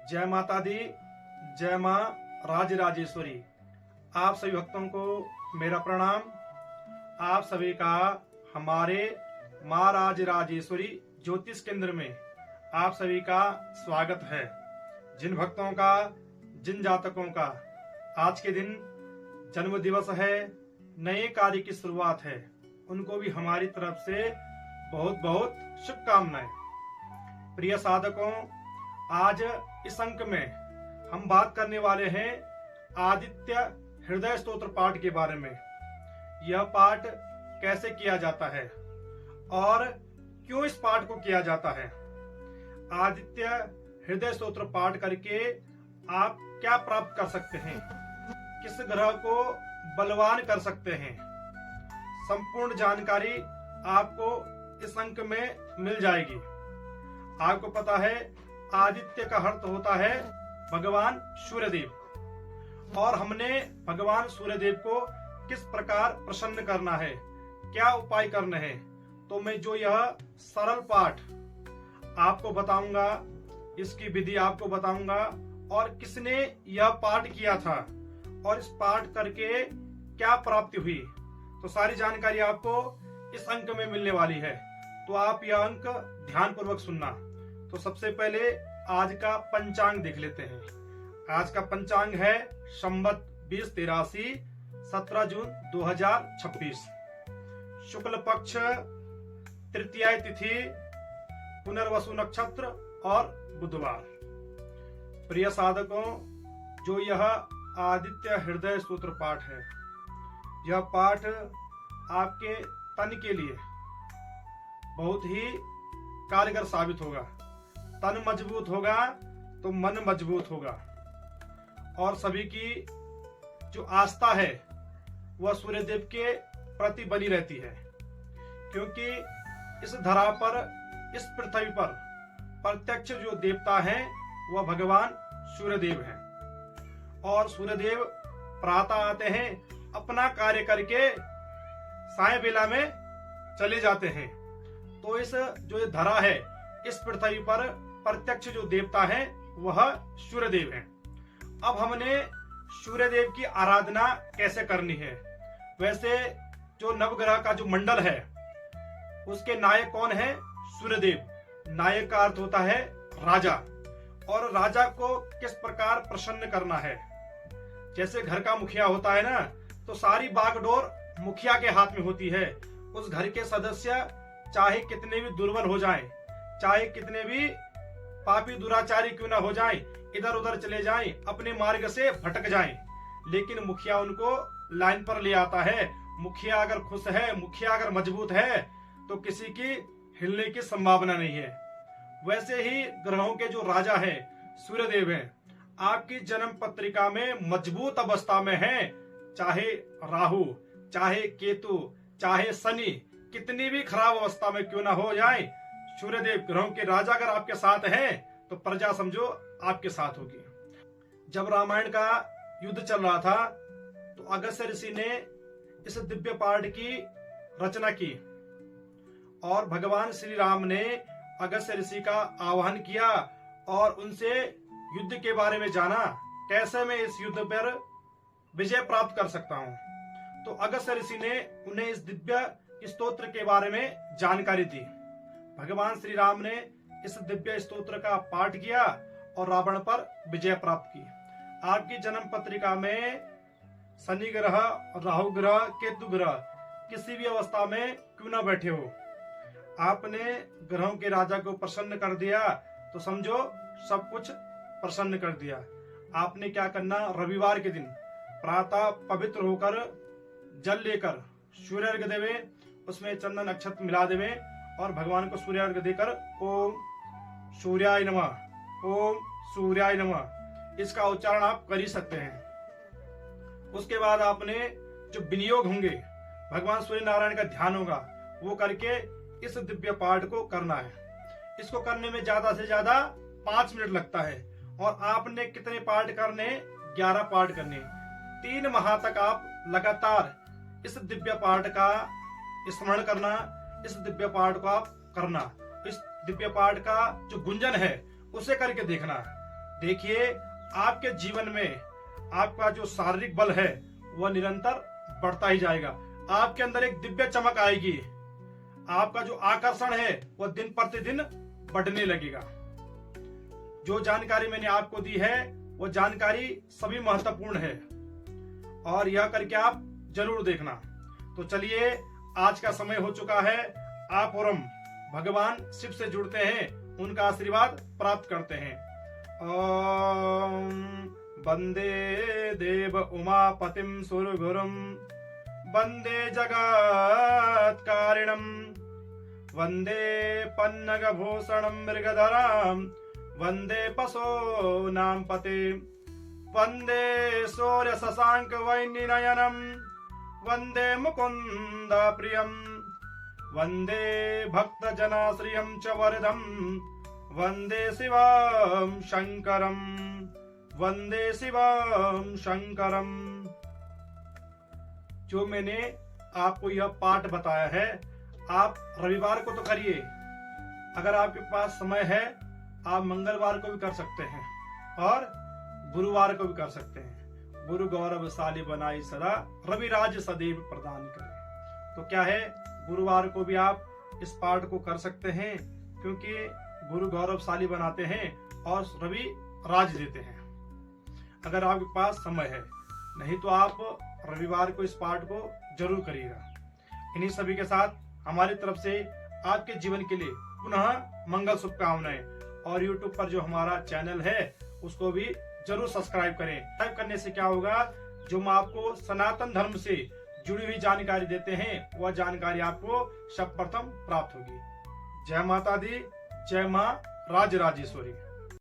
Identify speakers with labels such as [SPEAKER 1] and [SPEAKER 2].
[SPEAKER 1] जय माता दी, जय माँ राजराजेश्वरी। आप सभी भक्तों को मेरा प्रणाम। आप सभी का हमारे माँ राजराजेश्वरी ज्योतिष केंद्र में आप सभी का स्वागत है। जिन भक्तों का, जिन जातकों का आज के दिन जन्म दिवस है, नए कार्य की शुरुआत है, उनको भी हमारी तरफ से बहुत बहुत शुभकामनाएं। प्रिय साधकों, आज इस अंक में हम बात करने वाले हैं आदित्य हृदय स्तोत्र पाठ के बारे में। यह पाठ कैसे किया जाता है और क्यों इस पाठ को किया जाता है। आदित्य हृदय स्तोत्र पाठ करके आप क्या प्राप्त कर सकते हैं, किस ग्रह को बलवान कर सकते हैं, संपूर्ण जानकारी आपको इस अंक में मिल जाएगी। आपको पता है आदित्य का अर्थ होता है भगवान सूर्यदेव, और हमने भगवान सूर्यदेव को किस प्रकार प्रसन्न करना है, क्या उपाय करने हैं, तो मैं जो यह सरल पाठ आपको बताऊंगा, इसकी विधि आपको बताऊंगा और किसने यह पाठ किया था और इस पाठ करके क्या प्राप्ति हुई, तो सारी जानकारी आपको इस अंक में मिलने वाली है। तो आप यह अंक ध्यान पूर्वक सुनना। तो सबसे पहले आज का पंचांग देख लेते हैं। आज का पंचांग है संवत 2083, 17 जून 2026, शुक्ल पक्ष, तृतीया तिथि, पुनर्वसु नक्षत्र और बुधवार। प्रिय साधकों, जो यह आदित्य हृदय स्तोत्र पाठ है, यह पाठ आपके तन के लिए बहुत ही कारगर साबित होगा। तन मजबूत होगा तो मन मजबूत होगा, और सभी की जो आस्था है वह सूर्यदेव के प्रति बनी रहती है, क्योंकि इस धरा पर, इस पृथ्वी पर प्रत्यक्ष जो देवता हैं वह भगवान सूर्यदेव हैं। और सूर्यदेव प्रातः आते हैं, अपना कार्य करके साय बेला में चले जाते हैं। तो इस जो धरा है, इस पृथ्वी पर प्रत्यक्ष जो देवता है वह सूर्यदेव हैं। अब हमने सूर्यदेव की आराधना कैसे करनी है। वैसे जो नवग्रह का जो मंडल है उसके नायक कौन है? सूर्यदेव। नायक का अर्थ होता है राजा, और राजा को किस प्रकार प्रसन्न करना है। जैसे घर का मुखिया होता है ना, तो सारी बागडोर मुखिया के हाथ में होती है। उस घर के सदस्य चाहे कितने भी दुर्बल हो जाएं, चाहे कितने भी पापी दुराचारी क्यों ना हो जाएं, इधर उधर चले जाएं, अपने मार्ग से भटक जाएं, लेकिन मुखिया उनको लाइन पर ले आता है। मुखिया अगर खुश है, मुखिया अगर मजबूत है, तो किसी की हिलने की संभावना नहीं है। वैसे ही ग्रहों के जो राजा है सूर्यदेव हैं। आपकी जन्म पत्रिका में मजबूत अवस्था में है, चाहे राहु, चाहे केतु, चाहे शनि, कितनी भी खराब अवस्था में क्यों ना हो जाए, सूर्यदेव ग्रहों के राजा अगर आपके साथ हैं तो प्रजा समझो आपके साथ होगी। जब रामायण का युद्ध चल रहा था तो अगस्त्य ऋषि ने इस दिव्य पाठ की रचना की, और भगवान श्री राम ने अगस्त्य ऋषि का आह्वान किया और उनसे युद्ध के बारे में जाना, कैसे मैं इस युद्ध पर विजय प्राप्त कर सकता हूं। तो अगस्त्य ऋषि ने उन्हें इस दिव्य स्तोत्र के बारे में जानकारी दी। भगवान श्री राम ने इस दिव्य स्तोत्र का पाठ किया और रावण पर विजय प्राप्त की। आपकी जन्म पत्रिका में शनि ग्रह, राहु ग्रह, केतु ग्रह किसी भी अवस्था में क्यों ना बैठे हो, आपने ग्रहों के राजा को प्रसन्न कर दिया तो समझो सब कुछ प्रसन्न कर दिया। आपने क्या करना, रविवार के दिन प्रातः पवित्र होकर जल लेकर सूर्यार्घ्य देवे, उसमें चंदन अक्षत मिला देवे और भगवान को सूर्यार्घ्य देकर ओम सूर्याय नमः, ओम सूर्याय नमः, इसका उच्चारण आप कर ही सकते हैं। उसके बाद आपने जो विनियोग होंगे, भगवान सूर्य नारायण का ध्यान होगा, वो करके इस दिव्य पाठ को करना है। इसको करने में ज्यादा से ज्यादा 5 मिनट लगता है, और आपने कितने पाठ करने? 11 पाठ करने। 3 माह तक आप लगातार इस दिव्य पाठ का स्मरण करना, इस दिव्य पाठ को आप करना। इस दिव्य पाठ का जो गुंजन है उसे करके देखना। देखिए, आपके जीवन में आपका जो शारीरिक बल है वह निरंतर बढ़ता ही जाएगा। आपके अंदर एक दिव्य चमक आएगी। आपका जो आकर्षण है वह दिन प्रतिदिन बढ़ने लगेगा। जो जानकारी मैंने आपको दी है वो जानकारी सभी महत्वपूर्ण है और यह करके आप जरूर देखना। तो चलिए, आज का समय हो चुका है। आप और हम भगवान शिव से जुड़ते हैं, उनका आशीर्वाद प्राप्त करते हैं। ओम वंदे देव उमापतिम सुरगुरुम, वंदे जगत्कारिणम, वंदे पन्नगभूषणम मृगधराम, वंदे पशूनां पते, वंदे सूर्य शशांक वैनिनयनम, वंदे मुकुंद प्रियम, वंदे भक्त जनाश्रियं च वरदम, वंदे शिवं शंकरम, वंदे शिवं शंकरम। जो मैंने आपको यह पाठ बताया है, आप रविवार को तो करिए। अगर आपके पास समय है, आप मंगलवार को भी कर सकते हैं और गुरुवार को भी कर सकते हैं। गुरु गौरवशाली बनाई सदा, रविराज सदैव प्रदान करे। तो क्या है, गुरुवार को भी आप इस पाठ को कर सकते हैं, क्योंकि गुरु गौरवशाली बनाते हैं और रवि राज देते हैं। अगर आपके पास समय है, नहीं तो आप रविवार को इस पाठ को जरूर करिएगा। इन्हीं सभी के साथ हमारी तरफ से आपके जीवन के लिए पुनः मंगल शुभकामनाएं। और YouTube पर जो हमारा चैनल है उसको भी जरूर सब्सक्राइब करें। सब्सक्राइब करने से क्या होगा, जो हम आपको सनातन धर्म से जुड़ी हुई जानकारी देते हैं वह जानकारी आपको सर्वप्रथम प्राप्त होगी। जय माता दी, जय मां राजराजेश्वरी।